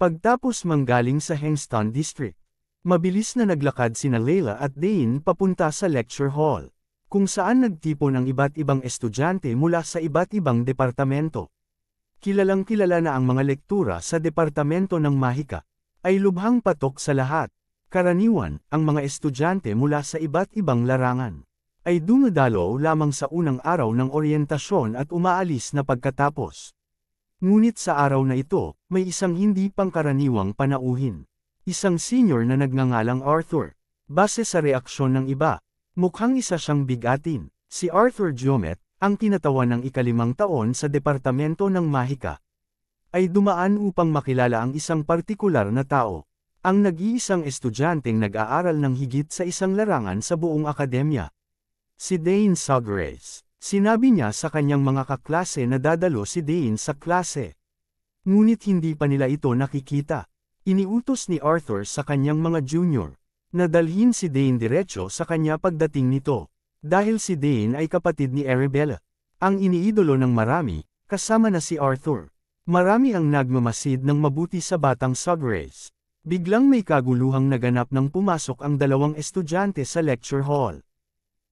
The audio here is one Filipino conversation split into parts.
Pagtapos manggaling sa Hengston District, mabilis na naglakad sina Layla at Dane papunta sa lecture hall, kung saan nagtipon ang iba't ibang estudyante mula sa iba't ibang departamento. Kilalang-kilala na ang mga lektura sa departamento ng mahika, ay lubhang patok sa lahat. Karaniwan, ang mga estudyante mula sa iba't ibang larangan, ay dumadalo lamang sa unang araw ng oryentasyon at umaalis na pagkatapos. Ngunit sa araw na ito, may isang hindi pangkaraniwang panauhin. Isang senior na nagngangalang Arthur. Base sa reaksyon ng iba, mukhang isa siyang bigatin. Si Arthur Jomet, ang kinatawan ng ika-5 taon sa departamento ng mahika, ay dumaan upang makilala ang isang partikular na tao. Ang nag-iisang estudyanteng nag-aaral ng higit sa isang larangan sa buong akademya. Si Dane Sugres. Sinabi niya sa kanyang mga kaklase na dadalo si Dane sa klase. Ngunit hindi pa nila ito nakikita. Iniutos ni Arthur sa kanyang mga junior na dalhin si Dane diretso sa kanya pagdating nito. Dahil si Dane ay kapatid ni Arabella, ang iniidolo ng marami, kasama na si Arthur. Marami ang nagmamasid ng mabuti sa batang Sugres. Biglang may kaguluhang naganap nang pumasok ang dalawang estudyante sa lecture hall.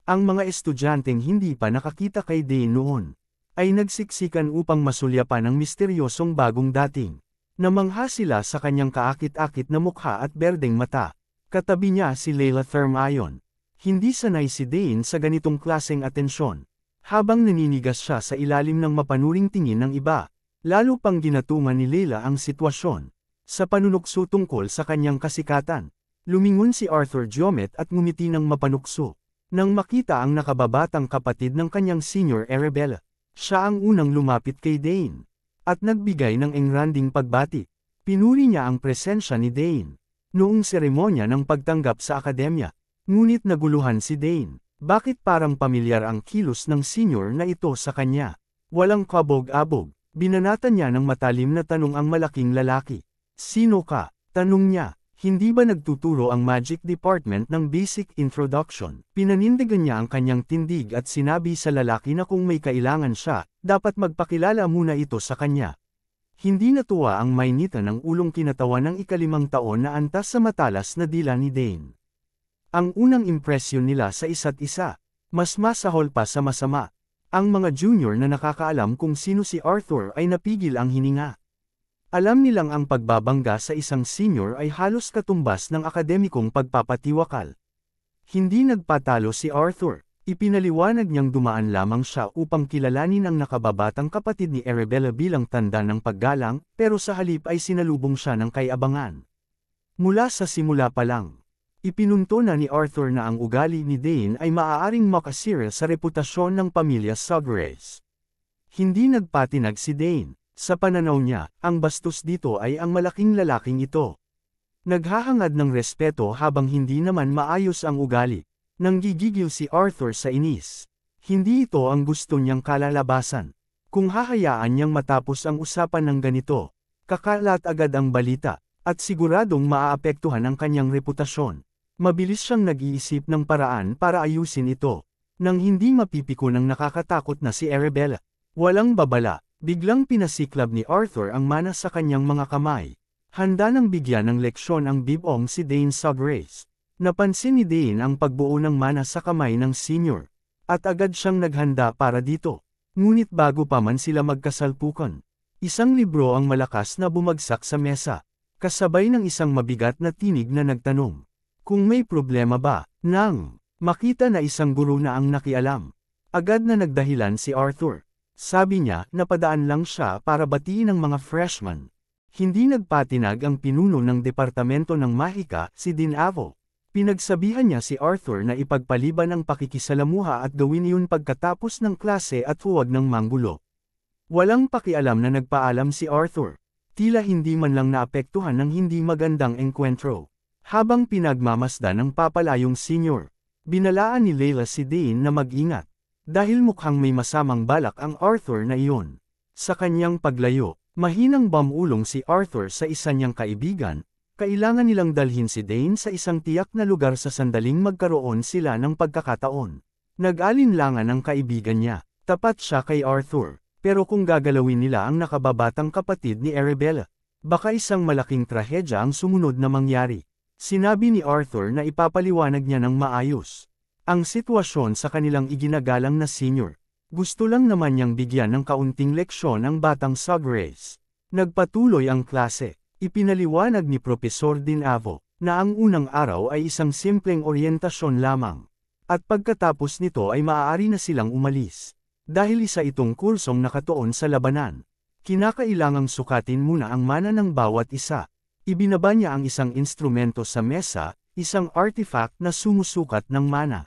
Ang mga estudyanteng hindi pa nakakita kay Dane noon, ay nagsiksikan upang masulyapan ang misteryosong bagong dating. Namangha sila sa kanyang kaakit-akit na mukha at berdeng mata. Katabi niya si Layla Thermayon. Hindi sanay si Dane sa ganitong klaseng atensyon. Habang naninigas siya sa ilalim ng mapanuring tingin ng iba, lalo pang ginatungan ni Layla ang sitwasyon. Sa panunukso tungkol sa kanyang kasikatan, lumingon si Arthur Jomet at ngumiti ng mapanukso. Nang makita ang nakababatang kapatid ng kanyang senior Arabella, siya ang unang lumapit kay Dane, at nagbigay ng engranding pagbati. Pinuri niya ang presensya ni Dane noong seremonya ng pagtanggap sa akademya. Ngunit naguluhan si Dane. Bakit parang pamilyar ang kilos ng senior na ito sa kanya? Walang kabog-abog, binanatan niya ng matalim na tanong ang malaking lalaki. Sino ka? Tanong niya. Hindi ba nagtuturo ang Magic Department ng Basic Introduction? Pinanindigan niya ang kanyang tindig at sinabi sa lalaki na kung may kailangan siya, dapat magpakilala muna ito sa kanya. Hindi natuwa ang mainitan ng ulong kinatawan ng ika-5 taon na antas sa matalas na dila ni Dane. Ang unang impresyon nila sa isa't isa, mas masahol pa sa masama. Ang mga junior na nakakaalam kung sino si Arthur ay napigil ang hininga. Alam nilang ang pagbabangga sa isang senior ay halos katumbas ng akademikong pagpapatiwakal. Hindi nagpatalo si Arthur. Ipinaliwanag niyang dumaan lamang siya upang kilalanin ang nakababatang kapatid ni Arabella bilang tanda ng paggalang, pero sa halip ay sinalubong siya ng kayabangan. Mula sa simula pa lang, ipinunto na ni Arthur na ang ugali ni Dane ay maaaring makasira sa reputasyon ng pamilya Sugres. Hindi nagpatinag si Dane. Sa pananaw niya, ang bastos dito ay ang malaking lalaking ito. Naghahangad ng respeto habang hindi naman maayos ang ugali. Nanggigigil si Arthur sa inis. Hindi ito ang gusto niyang kalalabasan. Kung hahayaan niyang matapos ang usapan ng ganito, kakalat agad ang balita, at siguradong maaapektuhan ang kanyang reputasyon. Mabilis siyang nag-iisip ng paraan para ayusin ito, nang hindi mapipiko ng nakakatakot na si Arabella. Walang babala. Biglang pinasiklab ni Arthur ang mana sa kanyang mga kamay. Handa nang bigyan ng leksyon ang bibong si Dane Sugres. Napansin ni Dane ang pagbuo ng mana sa kamay ng senior. At agad siyang naghanda para dito. Ngunit bago pa man sila magkasalpukan, isang libro ang malakas na bumagsak sa mesa. Kasabay ng isang mabigat na tinig na nagtanong. Kung may problema ba? Nang makita na isang guro na ang nakialam, agad na nagdahilan si Arthur. Sabi niya, napadaan lang siya para batiin ang mga freshman. Hindi nagpatinag ang pinuno ng departamento ng mahika, si Dean Avo. Pinagsabihan niya si Arthur na ipagpaliban ang pakikisalamuha at gawin iyon pagkatapos ng klase at huwag ng manggulo. Walang pakialam na nagpaalam si Arthur. Tila hindi man lang naapektuhan ng hindi magandang engkwentro. Habang pinagmamasdan ng papalayong senior, binalaan ni Layla si Dane na mag-ingat. Dahil mukhang may masamang balak ang Arthur na iyon. Sa kanyang paglayo, mahinang bumulong si Arthur sa isa niyang kaibigan, kailangan nilang dalhin si Dane sa isang tiyak na lugar sa sandaling magkaroon sila ng pagkakataon. Nag-alinlangan ang kaibigan niya, tapat siya kay Arthur, pero kung gagalawin nila ang nakababatang kapatid ni Arabella, Baka isang malaking trahedya ang sumunod na mangyari. Sinabi ni Arthur na ipapaliwanag niya ng maayos ang sitwasyon sa kanilang iginagalang na senior. Gusto lang naman niyang bigyan ng kaunting leksyon ang batang Suggrace. Nagpatuloy ang klase. Ipinaliwanag ni Propesor Dinavo na ang unang araw ay isang simpleng oryentasyon lamang. At pagkatapos nito ay maaari na silang umalis. Dahil isa itong kursong nakatuon sa labanan. Kinakailangang sukatin muna ang mana ng bawat isa. Ibinaba niya ang isang instrumento sa mesa, isang artifact na sumusukat ng mana.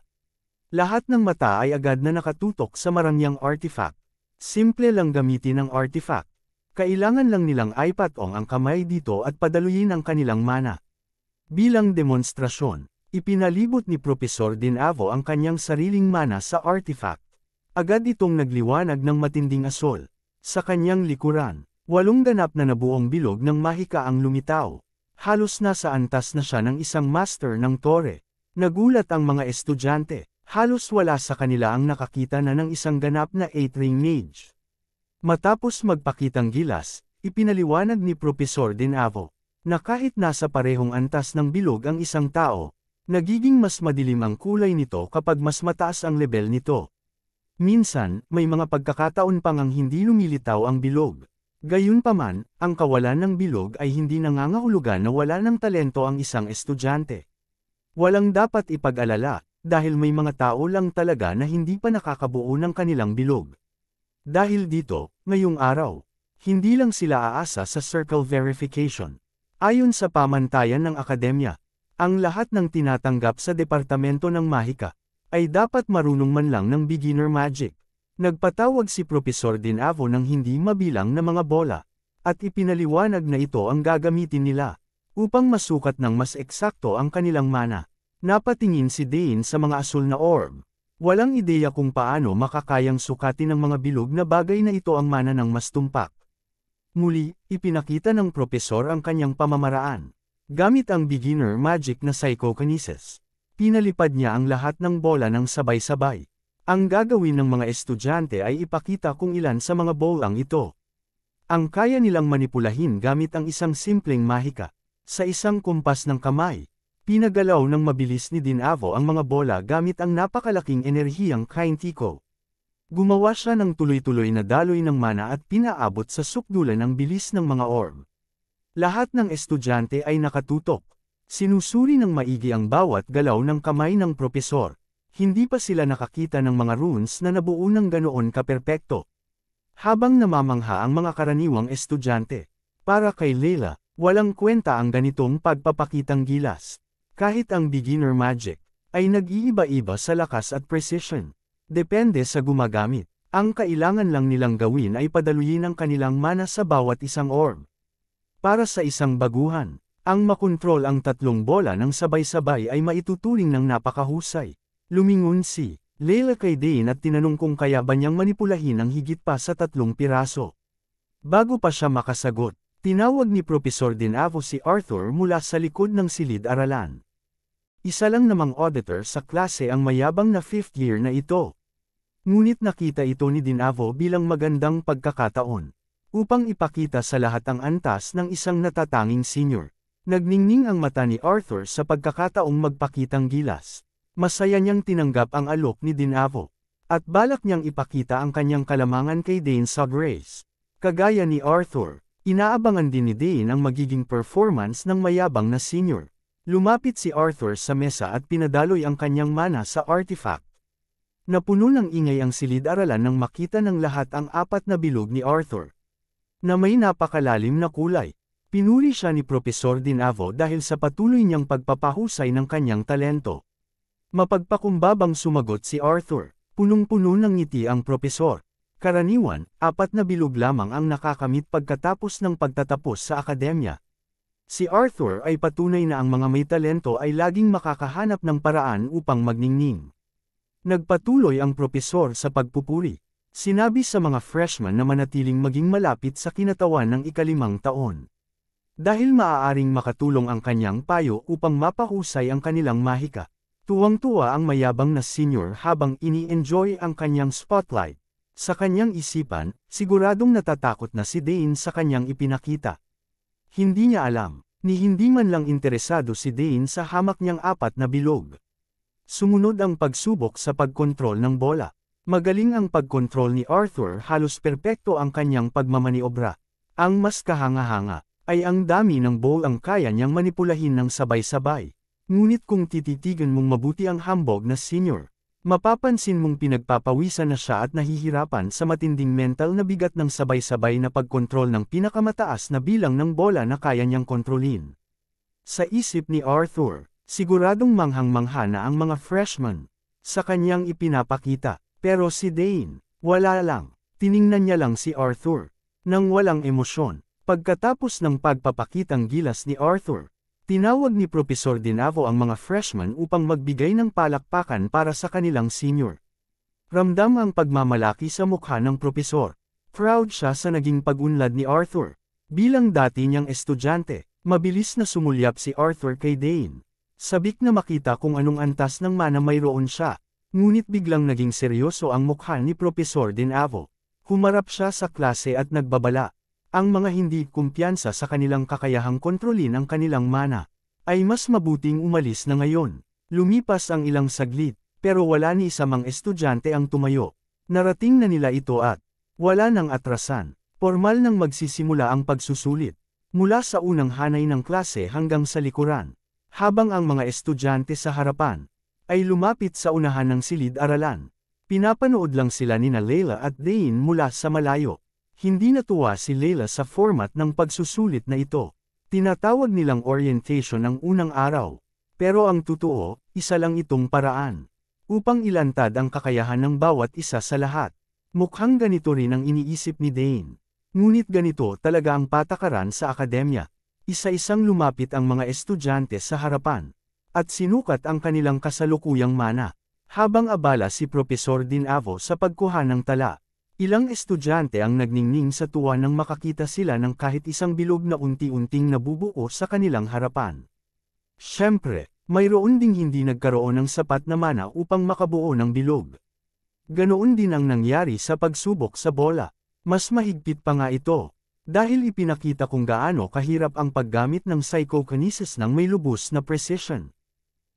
Lahat ng mata ay agad na nakatutok sa marangyang artifact. Simple lang gamitin ang artifact. Kailangan lang nilang ipatong ang kamay dito at padaluyin ang kanilang mana. Bilang demonstrasyon, ipinalibot ni Propesor Dinavo ang kanyang sariling mana sa artifact. Agad itong nagliwanag ng matinding asol. Sa kanyang likuran, 8 ganap na nabuong bilog ng mahika ang lumitaw. Halos nasa antas na siya ng isang master ng tore. Nagulat ang mga estudyante. Halos wala sa kanila ang nakakita na ng isang ganap na 8-ring mage. Matapos magpakitang gilas, ipinaliwanag ni Propesor Dinavo na kahit nasa parehong antas ng bilog ang isang tao, nagiging mas madilim ang kulay nito kapag mas mataas ang level nito. Minsan, may mga pagkakataon pang ang hindi lumilitaw ang bilog. Gayunpaman, ang kawalan ng bilog ay hindi nangangahulugan na wala ng talento ang isang estudyante. Walang dapat ipag-alala, dahil may mga tao lang talaga na hindi pa nakakabuo ng kanilang bilog. Dahil dito, ngayong araw, hindi lang sila aasa sa circle verification. Ayon sa pamantayan ng akademya, ang lahat ng tinatanggap sa Departamento ng Mahika ay dapat marunong man lang ng beginner magic. Nagpatawag si Propesor Dinavo ng hindi mabilang na mga bola, at ipinaliwanag na ito ang gagamitin nila upang masukat ng mas eksakto ang kanilang mana. Napatingin si Dane sa mga asul na orb. Walang ideya kung paano makakayang sukatin ng mga bilog na bagay na ito ang mana ng mas tumpak. Muli, ipinakita ng propesor ang kanyang pamamaraan. Gamit ang beginner magic na psychokinesis, pinalipad niya ang lahat ng bola ng sabay-sabay. Ang gagawin ng mga estudyante ay ipakita kung ilan sa mga bolang ito ang kaya nilang manipulahin gamit ang isang simpleng mahika. Sa isang kumpas ng kamay, pinagalaw ng mabilis ni Dinavo ang mga bola gamit ang napakalaking enerhiyang Kaintiko. Gumawa siya ng tuloy-tuloy na daloy ng mana at pinaabot sa sukdulan ang bilis ng mga orb. Lahat ng estudyante ay nakatutok. Sinusuri ng maigi ang bawat galaw ng kamay ng propesor. Hindi pa sila nakakita ng mga runes na nabuo ng ganoon kaperpekto. Habang namamangha ang mga karaniwang estudyante, para kay Leila, walang kwenta ang ganitong pagpapakitang gilas. Kahit ang beginner magic ay nag-iiba-iba sa lakas at precision. Depende sa gumagamit. Ang kailangan lang nilang gawin ay padaluyin ang kanilang mana sa bawat isang orb. Para sa isang baguhan, ang makontrol ang 3 bola ng sabay-sabay ay maituturing ng napakahusay. Lumingon si Leila kay Dane at tinanong kung kaya ba niyang manipulahin ang higit pa sa 3 piraso. Bago pa siya makasagot, tinawag ni Propesor Dinavo si Arthur mula sa likod ng silid-aralan. Isa lang namang auditor sa klase ang mayabang na 5th year na ito. Ngunit nakita ito ni Dinavo bilang magandang pagkakataon upang ipakita sa lahat ang antas ng isang natatanging senior. Nagningning ang mata ni Arthur sa pagkakataong magpakitang gilas. Masaya niyang tinanggap ang alok ni Dinavo, at balak niyang ipakita ang kanyang kalamangan kay Dane Suggrace. Kagaya ni Arthur, inaabangan din ni Dane ang magiging performance ng mayabang na senior. Lumapit si Arthur sa mesa at pinadaloy ang kanyang mana sa artifact. Napuno ng ingay ang silid-aralan nang makita ng lahat ang 4 na bilog ni Arthur, na may napakalalim na kulay. Pinuri siya ni Propesor Dinavo dahil sa patuloy niyang pagpapahusay ng kanyang talento. Mapagpakumbabang sumagot si Arthur. Punong-puno ng ngiti ang propesor. Karaniwan, 4 na bilog lamang ang nakakamit pagkatapos ng pagtatapos sa akademya. Si Arthur ay patunay na ang mga may talento ay laging makakahanap ng paraan upang magningning. Nagpatuloy ang propesor sa pagpupuri. Sinabi sa mga freshman na manatiling maging malapit sa kinatawan ng ika-5 taon. Dahil maaaring makatulong ang kanyang payo upang mapahusay ang kanilang mahika. Tuwang-tuwa ang mayabang na senior habang ini-enjoy ang kanyang spotlight. Sa kanyang isipan, siguradong natatakot na si Dane sa kanyang ipinakita. Hindi niya alam, ni hindi man lang interesado si Dane sa hamak niyang 4 na bilog. Sumunod ang pagsubok sa pagkontrol ng bola. Magaling ang pagkontrol ni Arthur, halos perpekto ang kanyang pagmamaniobra. Ang mas kahanga-hanga ay ang dami ng ball ang kaya niyang manipulahin ng sabay-sabay. Ngunit kung tititigan mong mabuti ang hambog na senior, mapapansin mong pinagpapawisan na siya at nahihirapan sa matinding mental na bigat ng sabay-sabay na pagkontrol ng pinakamataas na bilang ng bola na kaya niyang kontrolin. Sa isip ni Arthur, siguradong manghang-mangha na ang mga freshman sa kanyang ipinapakita. Pero si Dane, wala lang. Tiningnan niya lang si Arthur nang walang emosyon. Pagkatapos ng pagpapakitang gilas ni Arthur, tinawag ni Propesor Dinavo ang mga freshman upang magbigay ng palakpakan para sa kanilang senior. Ramdam ang pagmamalaki sa mukha ng propesor. Proud siya sa naging pag-unlad ni Arthur. Bilang dati niyang estudyante, mabilis na sumulyap si Arthur kay Dane. Sabik na makita kung anong antas ng mana mayroon siya. Ngunit biglang naging seryoso ang mukha ni Propesor Dinavo. Humarap siya sa klase at nagbabala. Ang mga hindi kumpiyansa sa kanilang kakayahang kontrolin ang kanilang mana ay mas mabuting umalis na ngayon. Lumipas ang ilang saglit, pero wala ni isa mang estudyante ang tumayo. Narating na nila ito at wala nang atrasan. Formal nang magsisimula ang pagsusulit. Mula sa unang hanay ng klase hanggang sa likuran. Habang ang mga estudyante sa harapan ay lumapit sa unahan ng silid-aralan. Pinapanood lang sila nina Layla at Dane mula sa malayo. Hindi natuwa si Layla sa format ng pagsusulit na ito. Tinatawag nilang orientation ang unang araw. Pero ang totoo, isa lang itong paraan upang ilantad ang kakayahan ng bawat isa sa lahat. Mukhang ganito rin ang iniisip ni Dane. Ngunit ganito talaga ang patakaran sa akademya. Isa-isang lumapit ang mga estudyante sa harapan at sinukat ang kanilang kasalukuyang mana. Habang abala si Propesor Dinavo sa pagkuha ng tala, ilang estudyante ang nagningning sa tuwa nang makakita sila ng kahit isang bilog na unti-unting nabubuo sa kanilang harapan. Siyempre, mayroon ding hindi nagkaroon ng sapat na mana upang makabuo ng bilog. Ganoon din ang nangyari sa pagsubok sa bola. Mas mahigpit pa nga ito, dahil ipinakita kung gaano kahirap ang paggamit ng psychokinesis ng may lubos na precision.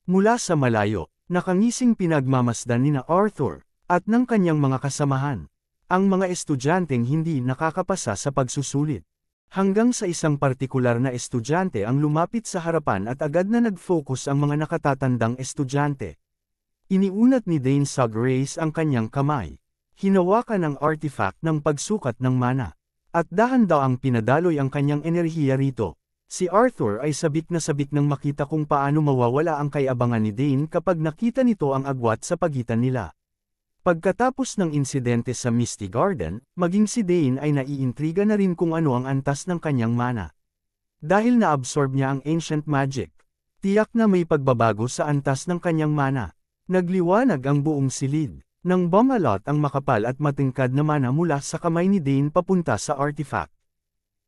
Mula sa malayo, nakangising pinagmamasdan nina Arthur at ng kanyang mga kasamahan ang mga estudyanteng hindi nakakapasa sa pagsusulit. Hanggang sa isang partikular na estudyante ang lumapit sa harapan at agad na nag-focus ang mga nakatatandang estudyante. Iniunat ni Dane Suggrace ang kanyang kamay. Hinawakan ang artifact ng pagsukat ng mana. At dahan-daw ang pinadaloy ang kanyang enerhiya rito. Si Arthur ay sabik nang makita kung paano mawawala ang kayabangan ni Dane kapag nakita nito ang agwat sa pagitan nila. Pagkatapos ng insidente sa Misty Garden, maging si Dane ay naiintriga na rin kung ano ang antas ng kanyang mana. Dahil na-absorb niya ang ancient magic, tiyak na may pagbabago sa antas ng kanyang mana. Nagliwanag ang buong silid, nang bumalot ang makapal at matingkad na mana mula sa kamay ni Dane papunta sa artifact.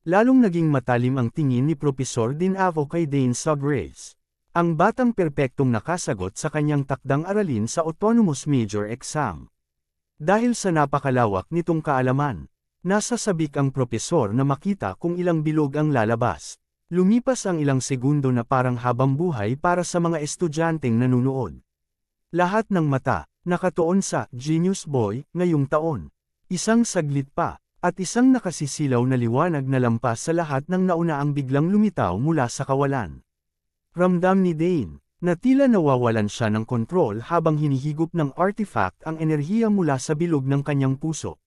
Lalong naging matalim ang tingin ni Propesor Dinavo kay Dane Suggrace. Ang batang perpektong nakasagot sa kanyang takdang aralin sa autonomous major exam. Dahil sa napakalawak nitong kaalaman, nasasabik ang propesor na makita kung ilang bilog ang lalabas. Lumipas ang ilang segundo na parang habang buhay para sa mga estudyanteng nanunood. Lahat ng mata, nakatuon sa Genius Boy ngayong taon. Isang saglit pa. At isang nakasisilaw na liwanag na lampas sa lahat ng naunaang biglang lumitaw mula sa kawalan. Ramdam ni Dane, na tila nawawalan siya ng kontrol habang hinihigop ng artifact ang enerhiya mula sa bilog ng kanyang puso.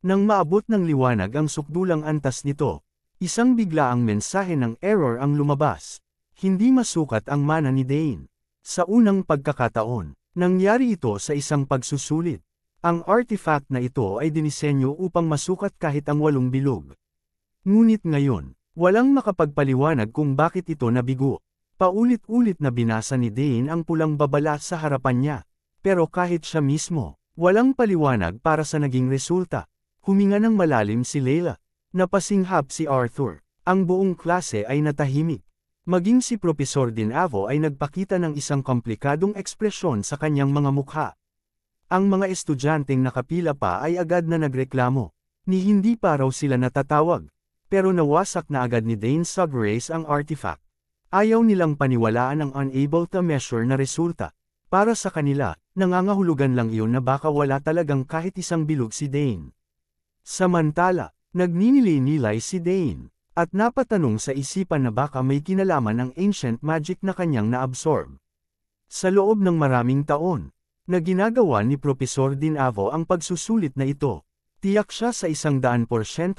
Nang maabot ng liwanag ang sukdulang antas nito, isang biglaang mensahe ng error ang lumabas. Hindi masukat ang mana ni Dane. Sa unang pagkakataon, nangyari ito sa isang pagsusulit. Ang artifact na ito ay dinisenyo upang masukat kahit ang 8 bilog. Ngunit ngayon, walang makapagpaliwanag kung bakit ito nabigo. Paulit-ulit na binasa ni Dane ang pulang babala sa harapan niya. Pero kahit siya mismo, walang paliwanag para sa naging resulta. Huminga ng malalim si Layla. Napasinghap si Arthur. Ang buong klase ay natahimik. Maging si Propesor Dinavo ay nagpakita ng isang komplikadong ekspresyon sa kanyang mga mukha. Ang mga estudyanteng nakapila pa ay agad na nagreklamo, ni hindi pa raw sila natatawag. Pero nawasak na agad ni Dane sa Grace ang artifact. Ayaw nilang paniwalaan ang unable to measure na resulta. Para sa kanila, nangangahulugan lang iyon na baka wala talagang kahit isang bilog si Dane. Samantala, nagninilay-nilay si Dane, at napatanong sa isipan na baka may kinalaman ang ancient magic na kanyang naabsorb. Sa loob ng maraming taon, na ginagawa ni Propesor Dinavo ang pagsusulit na ito, tiyak siya sa 100%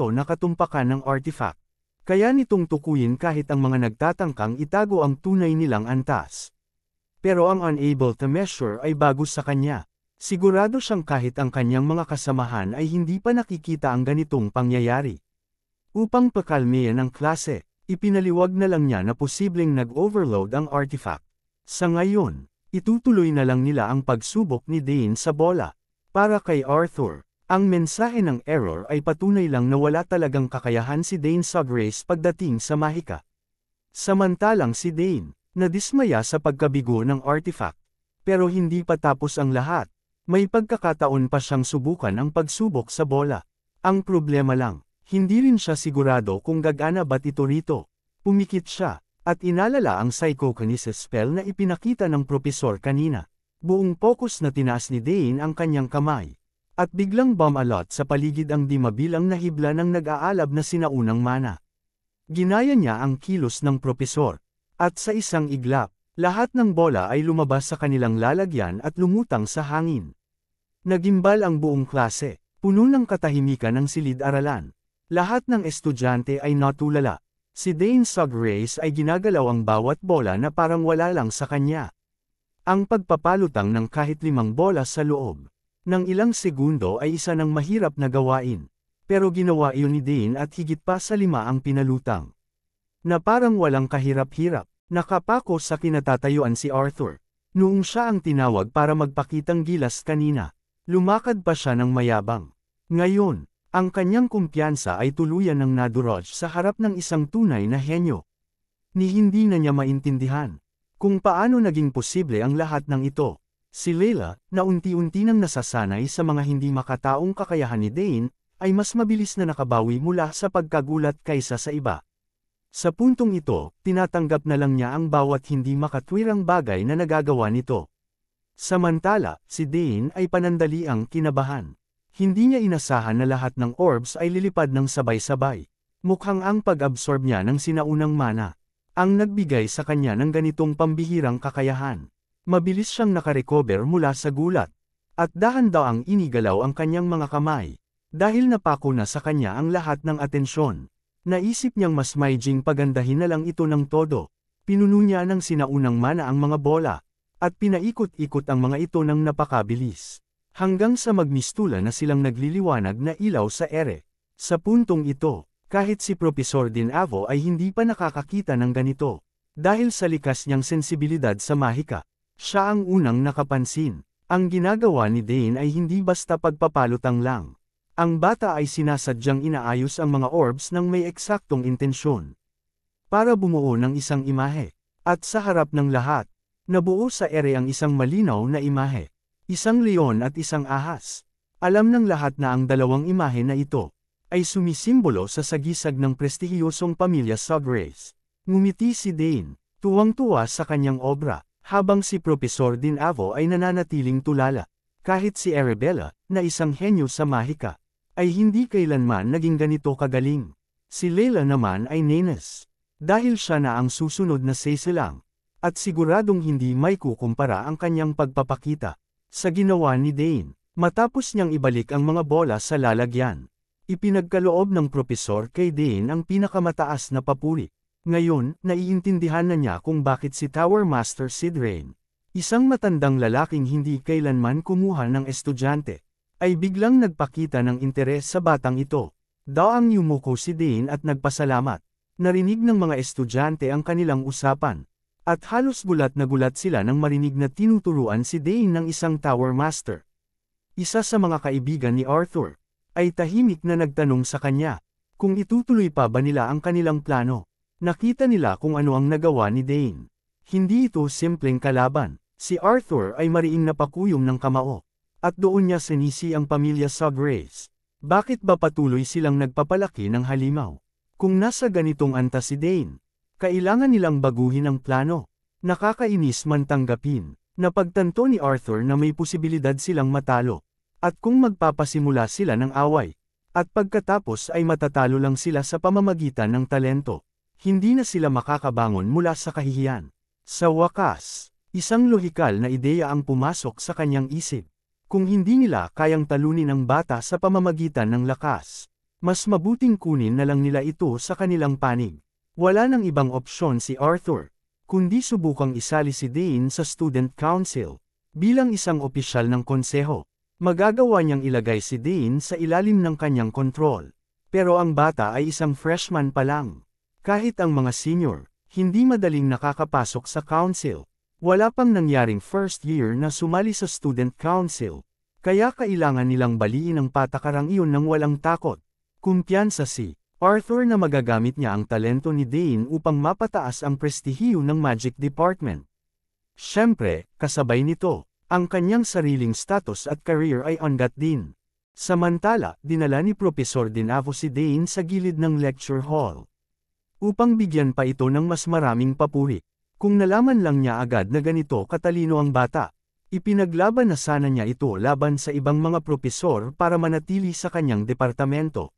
na katumpakan ng artifact. Kaya nitong tukuyin kahit ang mga nagtatangkang itago ang tunay nilang antas. Pero ang unable to measure ay bago sa kanya. Sigurado siyang kahit ang kanyang mga kasamahan ay hindi pa nakikita ang ganitong pangyayari. Upang pakalmeyan ang klase, ipinaliwag na lang niya na posibleng nag-overload ang artifact. Sa ngayon, itutuloy na lang nila ang pagsubok ni Dane sa bola. Para kay Arthur, ang mensahe ng error ay patunay lang na wala talagang kakayahan si Dane sa Grace pagdating sa mahika. Samantalang si Dane, nadismaya sa pagkabigo ng artifact. Pero hindi pa tapos ang lahat. May pagkakataon pa siyang subukan ang pagsubok sa bola. Ang problema lang, hindi rin siya sigurado kung gagana ba't ito rito. Pumikit siya, at inalala ang psychokinesis spell na ipinakita ng propesor kanina. Buong focus na tinaas ni Dane ang kanyang kamay. At biglang bumalot sa paligid ang di mabilang na hibla ng nag-aalab na sinaunang mana. Ginaya niya ang kilos ng propesor. At sa isang iglap, lahat ng bola ay lumabas sa kanilang lalagyan at lumutang sa hangin. Nagimbal ang buong klase, puno ng katahimikan ng silid-aralan. Lahat ng estudyante ay natulala. Si Dane sa Grace ay ginagalaw ang bawat bola na parang wala lang sa kanya. Ang pagpapalutang ng kahit 5 bola sa loob ng ilang segundo ay isa ng mahirap na gawain. Pero ginawa iyon ni Dane at higit pa sa 5 ang pinalutang. Na parang walang kahirap-hirap, nakapako sa kinatatayuan si Arthur. Noong siya ang tinawag para magpakitang gilas kanina, lumakad pa siya ng mayabang. Ngayon, ang kanyang kumpiyansa ay tuluyan ng nadurog sa harap ng isang tunay na henyo. Ni hindi na niya maintindihan kung paano naging posible ang lahat ng ito. Si Layla, na unti-unti nang nasasanay sa mga hindi makataong kakayahan ni Dane, ay mas mabilis na nakabawi mula sa pagkagulat kaysa sa iba. Sa puntong ito, tinatanggap na lang niya ang bawat hindi makatwirang bagay na nagagawa nito. Samantala, si Dane ay panandaliang kinabahan. Hindi niya inasahan na lahat ng orbs ay lilipad ng sabay-sabay. Mukhang ang pag-absorb niya ng sinaunang mana ang nagbigay sa kanya ng ganitong pambihirang kakayahan. Mabilis siyang nakarecover mula sa gulat. At dahan-daang inigalaw ang kanyang mga kamay. Dahil napako na sa kanya ang lahat ng atensyon. Naisip niyang mas maiging pagandahin na lang ito ng todo. Pinuno niya ng sinaunang mana ang mga bola. At pinaikot-ikot ang mga ito ng napakabilis. Hanggang sa magmistula na silang nagliliwanag na ilaw sa ere. Sa puntong ito, kahit si Propesor Dinavo ay hindi pa nakakakita ng ganito. Dahil sa likas niyang sensibilidad sa mahika, siya ang unang nakapansin. Ang ginagawa ni Dane ay hindi basta pagpapalutang lang. Ang bata ay sinasadyang inaayos ang mga orbs ng may eksaktong intensyon. Para bumuo ng isang imahe. At sa harap ng lahat, nabuo sa ere ang isang malinaw na imahe. Isang leon at isang ahas. Alam ng lahat na ang dalawang imahe na ito ay sumisimbolo sa sagisag ng prestihiyosong pamilya sa Grace. Ngumiti si Dane, tuwang-tuwa sa kanyang obra, habang si Propesor Dinavo ay nananatiling tulala. Kahit si Arabella, na isang henyo sa mahika, ay hindi kailanman naging ganito kagaling. Si Layla naman ay nenes. Dahil siya na ang susunod na sisilang, at siguradong hindi may kukumpara ang kanyang pagpapakita sa ginawa ni Dane. Matapos niyang ibalik ang mga bola sa lalagyan, ipinagkaloob ng propesor kay Dane ang pinakamataas na papuri. Ngayon, naiintindihan na niya kung bakit si Tower Master Sidrain, isang matandang lalaking hindi kailanman kumuha ng estudyante, ay biglang nagpakita ng interes sa batang ito. Daang yumuko si Dane at nagpasalamat. Narinig ng mga estudyante ang kanilang usapan. At halos gulat na gulat sila nang marinig na tinuturuan si Dane ng isang Tower Master. Isa sa mga kaibigan ni Arthur ay tahimik na nagtanong sa kanya kung itutuloy pa ba nila ang kanilang plano. Nakita nila kung ano ang nagawa ni Dane. Hindi ito simpleng kalaban. Si Arthur ay mariing napakuyom ng kamao. At doon niya sinisi ang pamilya sa Grace. Bakit ba patuloy silang nagpapalaki ng halimaw? Kung nasa ganitong antas si Dane, kailangan nilang baguhin ang plano. Nakakainis man tanggapin. Napagtanto ni Arthur na may posibilidad silang matalo. At kung magpapasimula sila ng away, at pagkatapos ay matatalo lang sila sa pamamagitan ng talento, hindi na sila makakabangon mula sa kahihiyan. Sa wakas, isang lohikal na ideya ang pumasok sa kanyang isip. Kung hindi nila kayang talunin ang bata sa pamamagitan ng lakas, mas mabuting kunin na lang nila ito sa kanilang panig. Wala nang ibang opsyon si Arthur, kundi subukang isali si Dane sa Student Council. Bilang isang opisyal ng konseho, magagawa niyang ilagay si Dane sa ilalim ng kanyang kontrol. Pero ang bata ay isang freshman pa lang. Kahit ang mga senior, hindi madaling nakakapasok sa council. Wala pang nangyaring first year na sumali sa student council, kaya kailangan nilang baliin ang patakarang iyon ng walang takot. Kumpiyansa si Arthur na magagamit niya ang talento ni Dane upang mapataas ang prestihiyo ng Magic Department. Siyempre, kasabay nito, ang kanyang sariling status at career ay angat din. Samantala, dinala ni Professor Dinavo si Dane sa gilid ng lecture hall, upang bigyan pa ito ng mas maraming papuri. Kung nalaman lang niya agad na ganito katalino ang bata, ipinaglaban na sana niya ito laban sa ibang mga propesor para manatili sa kanyang departamento.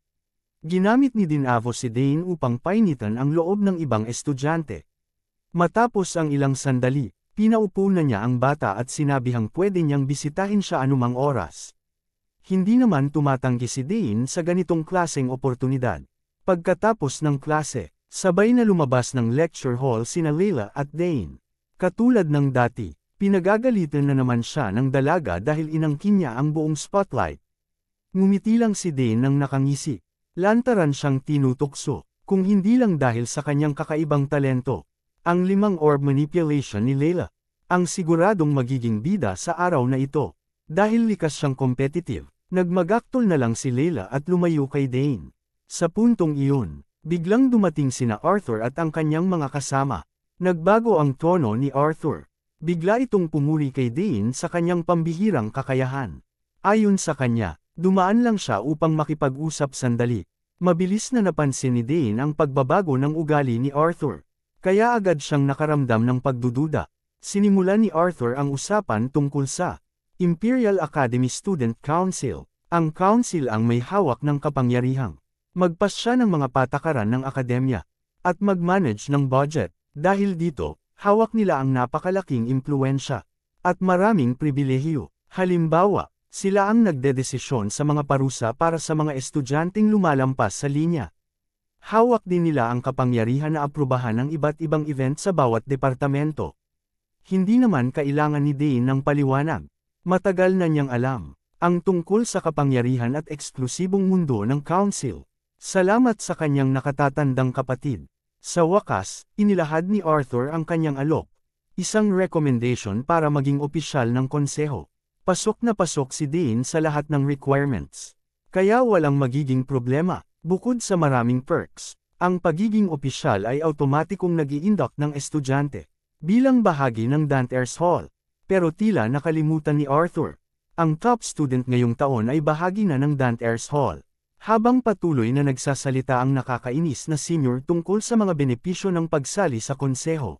Ginamit ni Dinavo si Dane upang painitan ang loob ng ibang estudyante. Matapos ang ilang sandali, pinaupo na niya ang bata at sinabihang pwede niyang bisitahin siya anumang oras. Hindi naman tumatanggi si Dane sa ganitong klaseng oportunidad. Pagkatapos ng klase, sabay na lumabas ng lecture hall sina Layla at Dane. Katulad ng dati, pinagagalitan na naman siya ng dalaga dahil inangkin niya ang buong spotlight. Ngumiti lang si Dane nang nakangisi. Lantaran siyang tinutokso, kung hindi lang dahil sa kanyang kakaibang talento. Ang 5 orb manipulation ni Layla, ang siguradong magiging bida sa araw na ito. Dahil likas siyang competitive, nagmagaktol na lang si Layla at lumayo kay Dane. Sa puntong iyon, biglang dumating sina Arthur at ang kanyang mga kasama. Nagbago ang tono ni Arthur. Bigla itong pumuli kay Dane sa kanyang pambihirang kakayahan. Ayon sa kanya, dumaan lang siya upang makipag-usap sandali. Mabilis na napansin ni Dane ang pagbabago ng ugali ni Arthur. Kaya agad siyang nakaramdam ng pagdududa. Sinimulan ni Arthur ang usapan tungkol sa Imperial Academy Student Council. Ang council ang may hawak ng kapangyarihang magpasya ng mga patakaran ng akademya, at mag-manage ng budget. Dahil dito, hawak nila ang napakalaking impluwensya, at maraming pribilehiyo. Halimbawa, sila ang nagdedesisyon sa mga parusa para sa mga estudyanteng lumalampas sa linya. Hawak din nila ang kapangyarihan na aprubahan ng iba't ibang event sa bawat departamento. Hindi naman kailangan ni Dane ng paliwanag. Matagal na niyang alam ang tungkol sa kapangyarihan at eksklusibong mundo ng council. Salamat sa kanyang nakatatandang kapatid. Sa wakas, inilahad ni Arthur ang kanyang alok. Isang recommendation para maging opisyal ng konseho. Pasok na pasok si Dane sa lahat ng requirements. Kaya walang magiging problema. Bukod sa maraming perks, ang pagiging opisyal ay automatikong nag-i-induct ng estudyante bilang bahagi ng Dante's Hall. Pero tila nakalimutan ni Arthur. Ang top student ngayong taon ay bahagi na ng Dante's Hall. Habang patuloy na nagsasalita ang nakakainis na senior tungkol sa mga benepisyo ng pagsali sa konseho,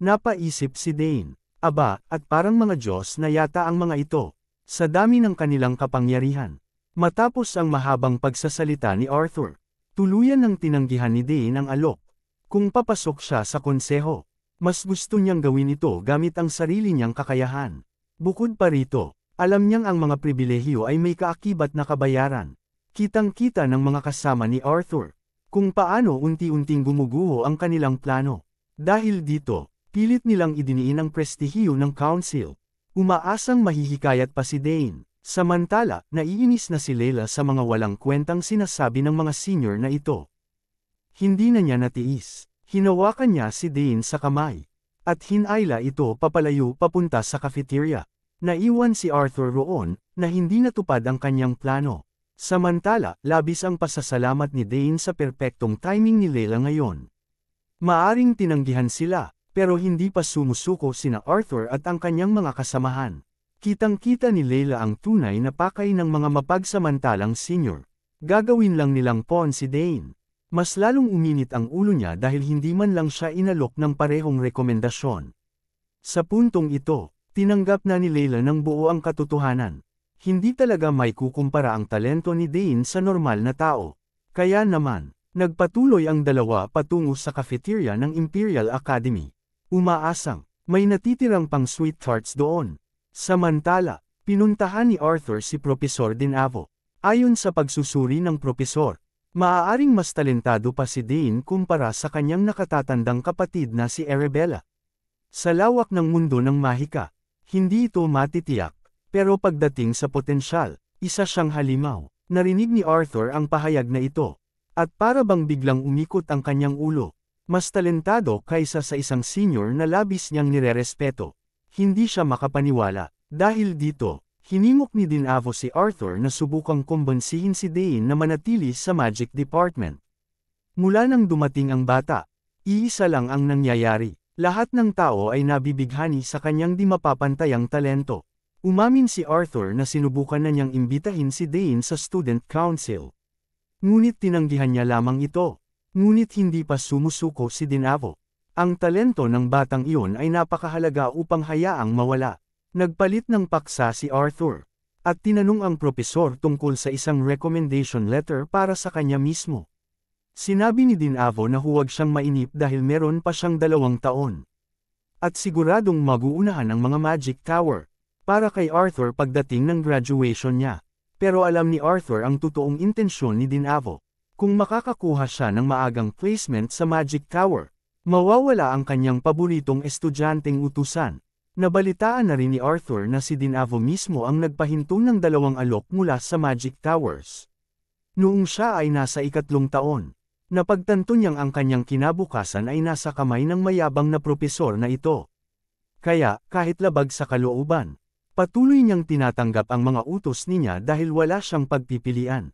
napaisip si Dane, aba, at parang mga Diyos na yata ang mga ito, sa dami ng kanilang kapangyarihan. Matapos ang mahabang pagsasalita ni Arthur, tuluyan ng tinanggihan ni Dane ang alok. Kung papasok siya sa konseho, mas gusto niyang gawin ito gamit ang sarili niyang kakayahan. Bukod pa rito, alam niyang ang mga pribilehiyo ay may kaakibat na kabayaran. Kitang-kita ng mga kasama ni Arthur kung paano unti-unting gumuguho ang kanilang plano. Dahil dito, pilit nilang idiniin ang prestihiyo ng council. Umaasang mahihikayat pa si Dane. Samantala, naiinis na si Layla sa mga walang kwentang sinasabi ng mga senior na ito. Hindi na niya natiis. Hinawakan niya si Dane sa kamay. At hinayla ito papalayo papunta sa cafeteria. Naiwan si Arthur roon, na hindi natupad ang kanyang plano. Samantala, labis ang pasasalamat ni Dane sa perpektong timing ni Layla ngayon. Maaring tinanggihan sila, pero hindi pa sumusuko sina Arthur at ang kanyang mga kasamahan. Kitang-kita ni Layla ang tunay na pakay ng mga mapagsamantalang senior. Gagawin lang nilang pawn si Dane. Mas lalong uminit ang ulo niya dahil hindi man lang siya inalok ng parehong rekomendasyon. Sa puntong ito, tinanggap na ni Layla ng buo ang katotohanan. Hindi talaga may kukumpara ang talento ni Dane sa normal na tao. Kaya naman, nagpatuloy ang dalawa patungo sa cafeteria ng Imperial Academy. Umaasang, may natitirang pang sweet tarts doon. Samantala, pinuntahan ni Arthur si Propesor Dinavo. Ayon sa pagsusuri ng propesor, maaaring mas talentado pa si Dane kumpara sa kanyang nakatatandang kapatid na si Arabella. Sa lawak ng mundo ng mahika, hindi ito matitiyak, pero pagdating sa potensyal, isa siyang halimaw. Narinig ni Arthur ang pahayag na ito, at para bang biglang umikot ang kanyang ulo. Mas talentado kaysa sa isang senior na labis niyang nirerespeto. Hindi siya makapaniwala. Dahil dito, hinimok ni Dinavo si Arthur na subukang kumbensihin si Dane na manatili sa Magic Department. Mula nang dumating ang bata, iisa lang ang nangyayari. Lahat ng tao ay nabibighani sa kanyang di mapapantayang talento. Umamin si Arthur na sinubukan na niyang imbitahin si Dane sa Student Council. Ngunit tinanggihan niya lamang ito. Ngunit hindi pa sumusuko si Dinavo. Ang talento ng batang iyon ay napakahalaga upang hayaang mawala. Nagpalit ng paksa si Arthur, at tinanong ang propesor tungkol sa isang recommendation letter para sa kanya mismo. Sinabi ni Dinavo na huwag siyang mainip dahil meron pa siyang 2 taon. At siguradong mag-uunahan ang mga Magic Tower, para kay Arthur pagdating ng graduation niya. Pero alam ni Arthur ang totoong intensyon ni Dinavo. Kung makakakuha siya ng maagang placement sa Magic Tower, mawawala ang kanyang paboritong estudyanteng utusan. Nabalitaan na rin ni Arthur na si Dinavo mismo ang nagpahinto ng 2 alok mula sa Magic Towers. Noong siya ay nasa 3 taon, napagtanto niyang ang kanyang kinabukasan ay nasa kamay ng mayabang na propesor na ito. Kaya, kahit labag sa kalooban, patuloy niyang tinatanggap ang mga utos niya dahil wala siyang pagpipilian.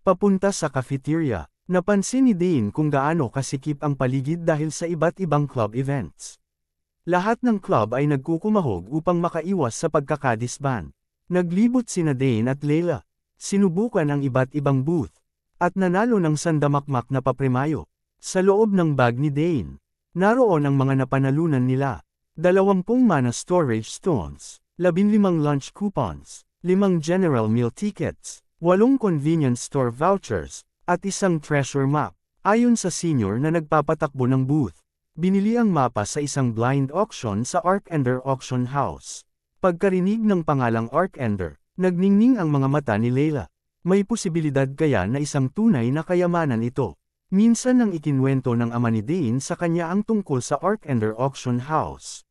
Papunta sa cafeteria, napansin ni Dane kung gaano kasikip ang paligid dahil sa iba't ibang club events. Lahat ng club ay nagkukumahog upang makaiwas sa pagkakadisband. Naglibot sina Dane at Layla. Sinubukan ang iba't ibang booth, at nanalo ng sandamakmak na papremyo. Sa loob ng bag ni Dane, naroon ang mga napanalunan nila. 20 mana storage stones, 15 lunch coupons, 5 general meal tickets, 8 convenience store vouchers, at isang treasure map. Ayon sa senior na nagpapatakbo ng booth, binili ang mapa sa isang blind auction sa Arkender Auction House. Pagkarinig ng pangalang Arkender, nagningning ang mga mata ni Layla. May posibilidad kaya na isang tunay na kayamanan ito. Minsan nang ikinwento ng ama ni Dane sa kanya ang tungkol sa Arkender Auction House.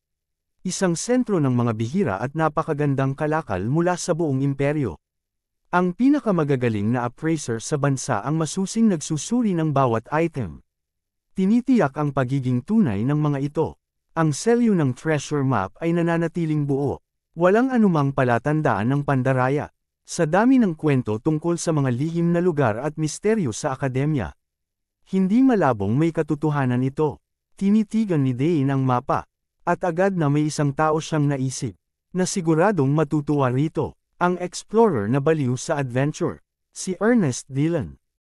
Isang sentro ng mga bihira at napakagandang kalakal mula sa buong imperyo. Ang pinakamagagaling na appraiser sa bansa ang masusing nagsusuri ng bawat item. Tinitiyak ang pagiging tunay ng mga ito. Ang selyo ng treasure map ay nananatiling buo. Walang anumang palatandaan ng pandaraya. Sa dami ng kwento tungkol sa mga lihim na lugar at misteryo sa akademya. Hindi malabong may katotohanan ito. Tinitigan ni Dane ang mapa. At agad na may isang tao siyang naisip, na siguradong matutuwa rito. Ang explorer na baliw sa adventure. Si Ernest Dillon.